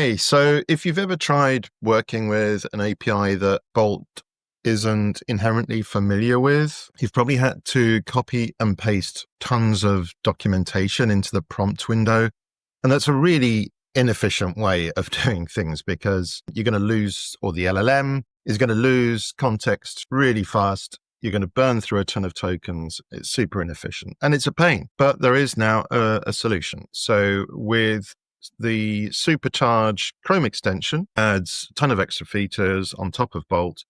Okay, so if you've ever tried working with an API that Bolt isn't inherently familiar with, you've probably had to copy and paste tons of documentation into the prompt window. And that's a really inefficient way of doing things because you're going to lose, or the LLM is going to lose context really fast. You're going to burn through a ton of tokens. It's super inefficient and it's a pain, but there is now a solution. So with the Supercharge Chrome extension adds a ton of extra features on top of Bolt.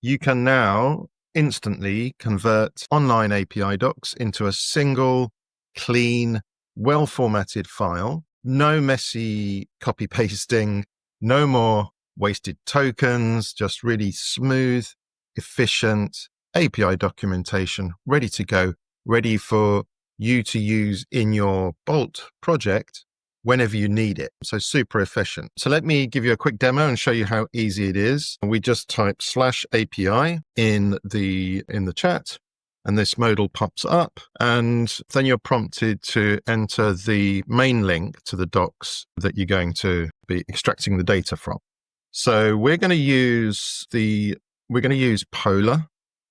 You can now instantly convert online API docs into a single, clean, well-formatted file. No messy copy pasting, no more wasted tokens, just really smooth, efficient API documentation, ready to go, ready for you to use in your Bolt project whenever you need it. So super efficient. So let me give you a quick demo and show you how easy it is. We just type /API in the chat, and this modal pops up, and then you're prompted to enter the main link to the docs that you're going to be extracting the data from. So we're going to use Polar,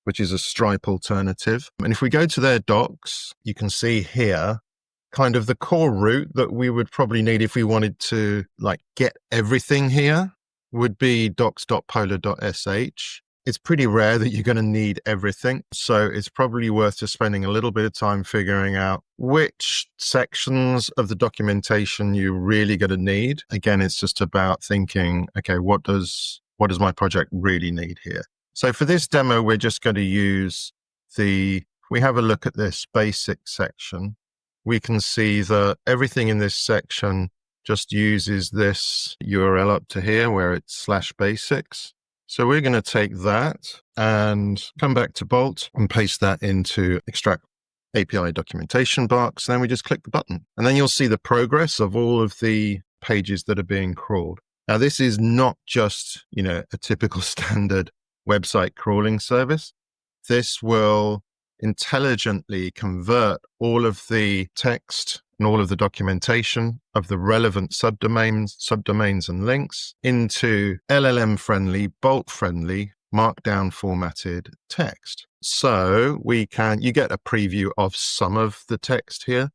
which is a Stripe alternative. And if we go to their docs, you can see here kind of the core route that we would probably need if we wanted to get everything here would be docs.polar.sh. It's pretty rare that you're going to need everything. So it's probably worth just spending a little bit of time figuring out which sections of the documentation you're really going to need. Again, it's just about thinking, okay, what does my project really need here? So for this demo, we're just going to use we have a look at this basic section. We can see that everything in this section just uses this URL up to here where it's /basics. So we're going to take that and come back to Bolt and paste that into extract API documentation box. Then we just click the button and then you'll see the progress of all of the pages that are being crawled. Now, this is not just, a typical standard website crawling service. This will intelligently convert all of the text and all of the documentation of the relevant subdomains and links into LLM-friendly, Bolt-friendly, markdown formatted text. So you get a preview of some of the text here,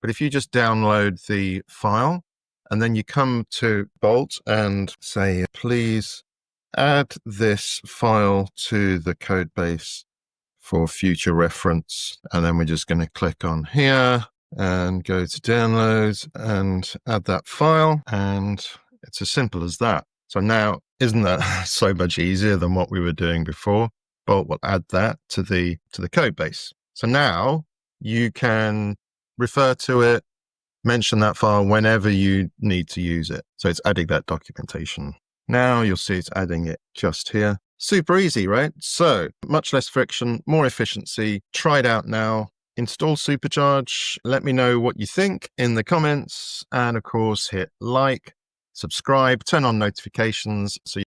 but if you just download the file and then you come to Bolt and say, please add this file to the codebase for future reference. And then we're just going to click on here and go to downloads and add that file. And it's as simple as that. So now, isn't that so much easier than what we were doing before? Bolt will add that to the code base. So now you can refer to it, mention that file whenever you need to use it. So it's adding that documentation. Now you'll see it's adding it just here. Super easy, right? So much less friction, more efficiency. Try it out now. Install Supercharge. Let me know what you think in the comments. And of course, hit like, subscribe, turn on notifications so